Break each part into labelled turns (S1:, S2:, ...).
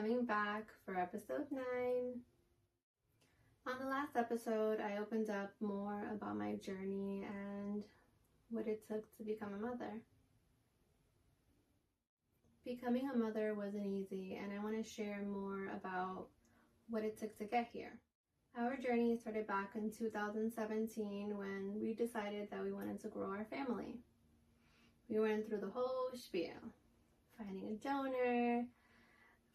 S1: coming back for episode 9. On the last episode, I opened up more about my journey and what it took to become a mother. Becoming a mother wasn't easy, and I want to share more about what it took to get here. Our journey started back in 2017 when we decided that we wanted to grow our family. We went through the whole spiel. Finding a donor,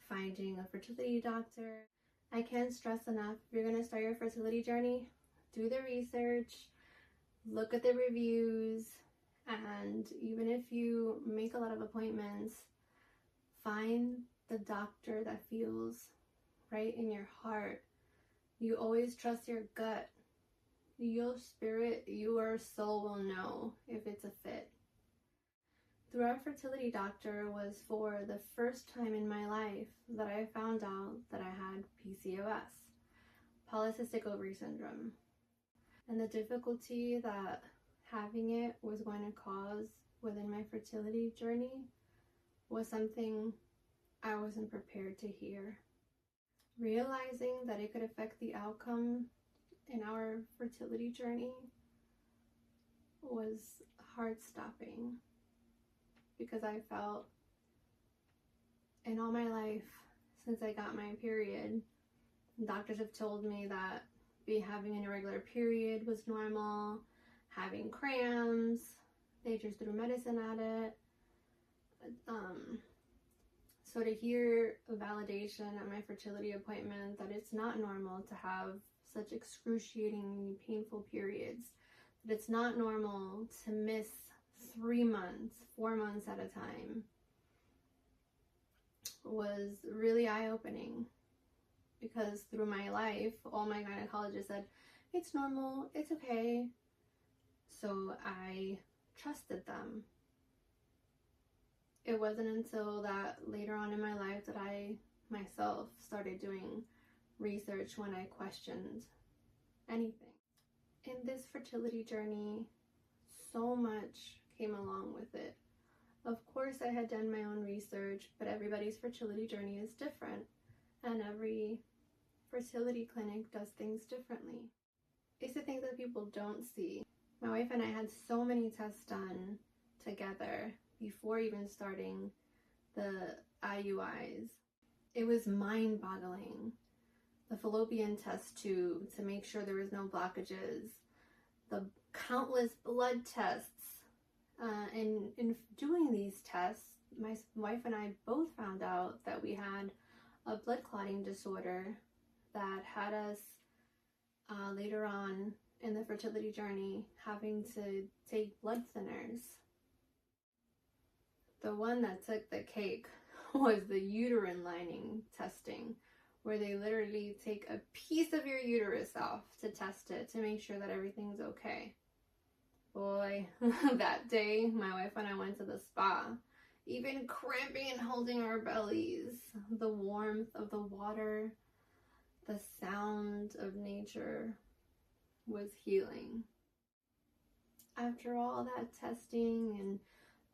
S1: finding a fertility doctor. I can't stress enough, if you're going to start your fertility journey, do the research, look at the reviews, and even if you make a lot of appointments, find the doctor that feels right in your heart. You always trust your gut. Your spirit, your soul will know if it's a fit. Through our fertility doctor was for the first time in my life that I found out that I had PCOS, polycystic ovary syndrome. And the difficulty that having it was going to cause within my fertility journey was something I wasn't prepared to hear. Realizing that it could affect the outcome in our fertility journey was heart-stopping, because I felt in all my life since I got my period, doctors have told me that having an irregular period was normal, having cramps, they just threw medicine at it. So to hear a validation at my fertility appointment that it's not normal to have such excruciatingly painful periods, that it's not normal to miss 3 months, 4 months at a time, was really eye-opening, because through my life, all my gynecologists said, it's normal, it's okay. So I trusted them. It wasn't until that later on in my life that I myself started doing research when I questioned anything. In this fertility journey, so much came along with it. Of course, I had done my own research, but everybody's fertility journey is different, and every fertility clinic does things differently. It's the things that people don't see. My wife and I had so many tests done together before even starting the IUIs. It was mind-boggling. The fallopian test tube to make sure there was no blockages, the countless blood tests. And in doing these tests, my wife and I both found out that we had a blood clotting disorder that had us later on in the fertility journey having to take blood thinners. The one that took the cake was the uterine lining testing, where they literally take a piece of your uterus off to test it to make sure that everything's okay. Boy, that day, my wife and I went to the spa, even cramping and holding our bellies. The warmth of the water, the sound of nature was healing. After all that testing and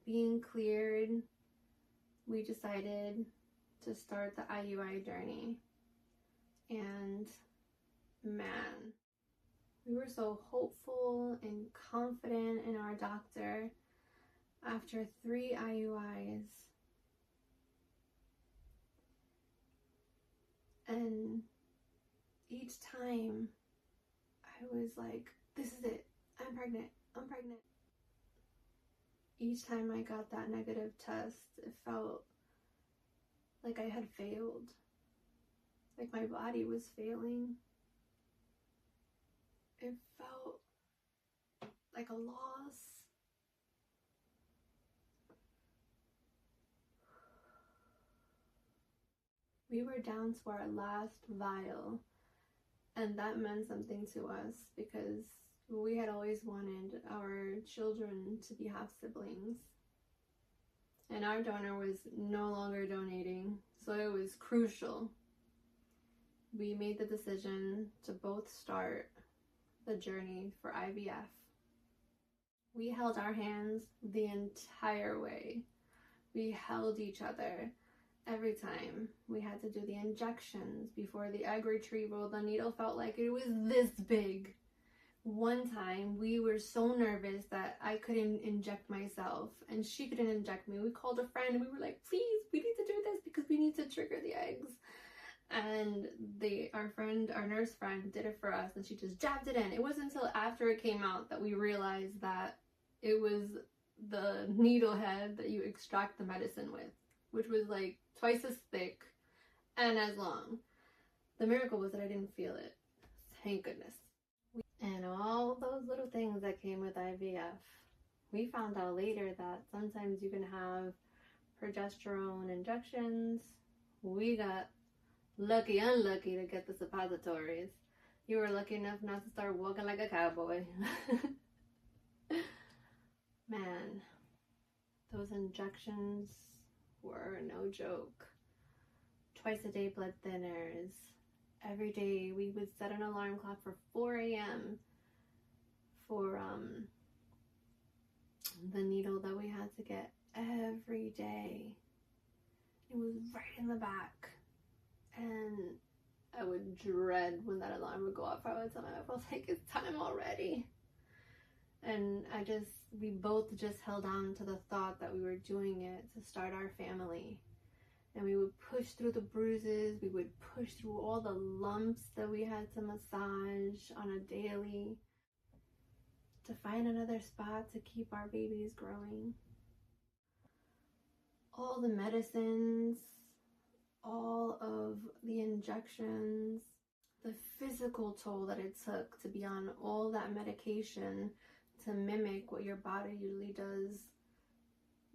S1: being cleared, we decided to start the IUI journey. And man, we were so hopeful and confident in our doctor after 3 IUIs. And each time I was like, this is it, I'm pregnant. Each time I got that negative test, it felt like I had failed, like my body was failing. It felt like a loss. We were down to our last vial, and that meant something to us because we had always wanted our children to be half siblings. And our donor was no longer donating, so it was crucial. We made the decision to both start the journey for IVF. We held our hands the entire way. We held each other, Every time we had to do the injections before the egg retrieval, the needle felt like it was this big. One time we were so nervous that I couldn't inject myself and she couldn't inject me. We called a friend and we were like, please, we need to do this because we need to trigger the eggs. And our nurse friend did it for us and she just jabbed it in. It wasn't until after it came out that we realized that it was the needle head that you extract the medicine with, which was like twice as thick and as long. The miracle was that I didn't feel it. Thank goodness. And all those little things that came with IVF. We found out later that sometimes you can have progesterone injections. We got unlucky to get the suppositories. You were lucky enough not to start walking like a cowboy. Man, those injections were no joke. Twice a day blood thinners. Every day we would set an alarm clock for 4 a.m. for the needle that we had to get every day. It was right in the back. And I would dread when that alarm would go off. I would tell myself, like, it's time already. And we both just held on to the thought that we were doing it to start our family. And we would push through the bruises. We would push through all the lumps that we had to massage on a daily to find another spot to keep our babies growing. All the medicines, all of the injections, the physical toll that it took to be on all that medication to mimic what your body usually does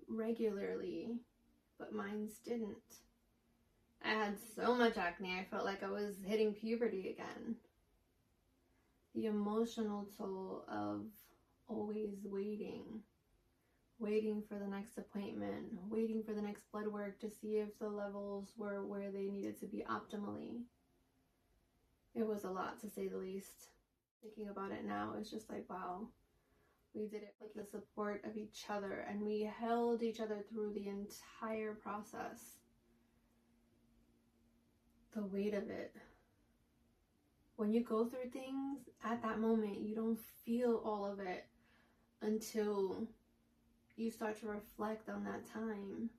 S1: regularly, but mine's didn't. I had so much acne, I felt like I was hitting puberty again. The emotional toll of always waiting for the next appointment, waiting for the next blood work to see if the levels were where they needed to be optimally. It was a lot, to say the least. Thinking about it now, it's just like, wow, we did it with the support of each other, and we held each other through the entire process. The weight of it. When you go through things, at that moment, you don't feel all of it until you start to reflect on that time,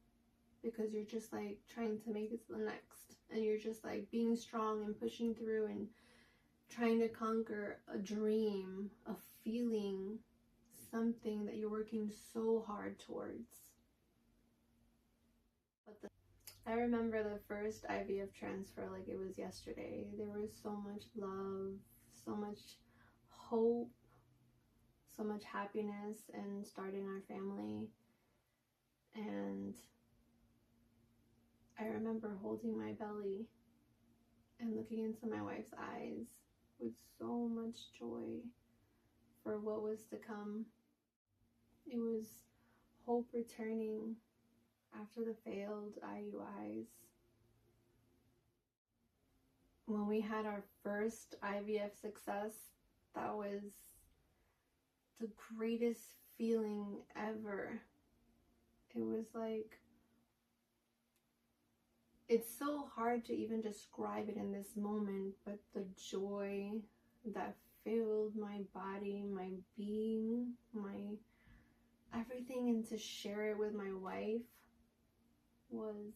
S1: because you're just like trying to make it to the next, and you're just like being strong and pushing through and trying to conquer a dream, a feeling, something that you're working so hard towards. I remember the first IVF transfer like it was yesterday. There was so much love, so much hope, so much happiness in starting our family. And I remember holding my belly and looking into my wife's eyes with so much joy for what was to come. It was hope returning after the failed IUIs. When we had our first IVF success, that was the greatest feeling ever. It was like, it's so hard to even describe it in this moment, but the joy that filled my body, my being, my everything, and to share it with my wife was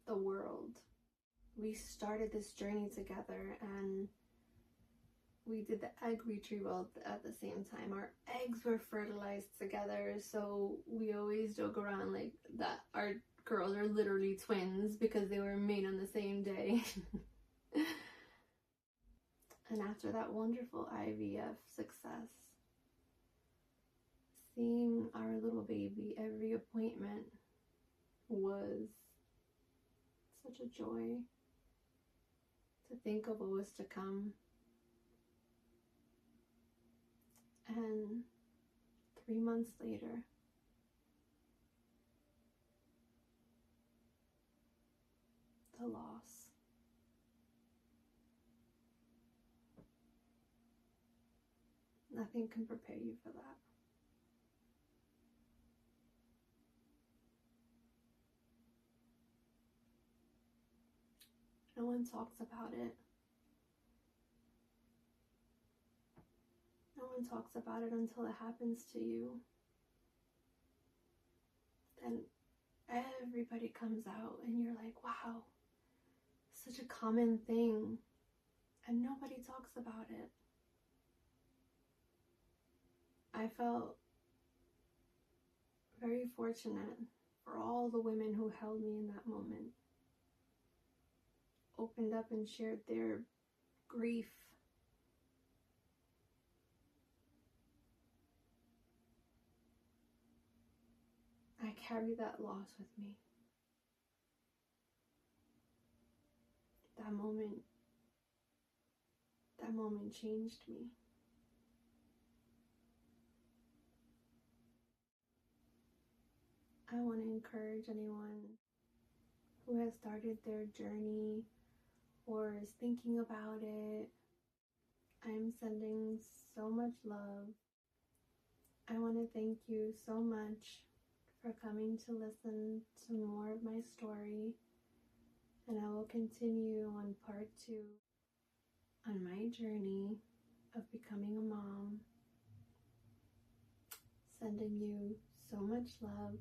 S1: the world. We started this journey together, and we did the egg retrieval at the same time. Our eggs were fertilized together, so we always joke around like that our girls are literally twins because they were made on the same day. And after that wonderful IVF success, seeing our little baby every appointment was such a joy. To think of what was to come. And 3 months later, the loss. Nothing can prepare you for that. No one talks about it. No one talks about it until it happens to you. Then everybody comes out and you're like, wow, such a common thing. And nobody talks about it. I felt very fortunate for all the women who held me in that moment, opened up and shared their grief. I carry that loss with me. That moment changed me. I want to encourage anyone who has started their journey or is thinking about it. I'm sending so much love. I want to thank you so much for coming to listen to more of my story, and I will continue on part 2 on my journey of becoming a mom. Sending you so much love.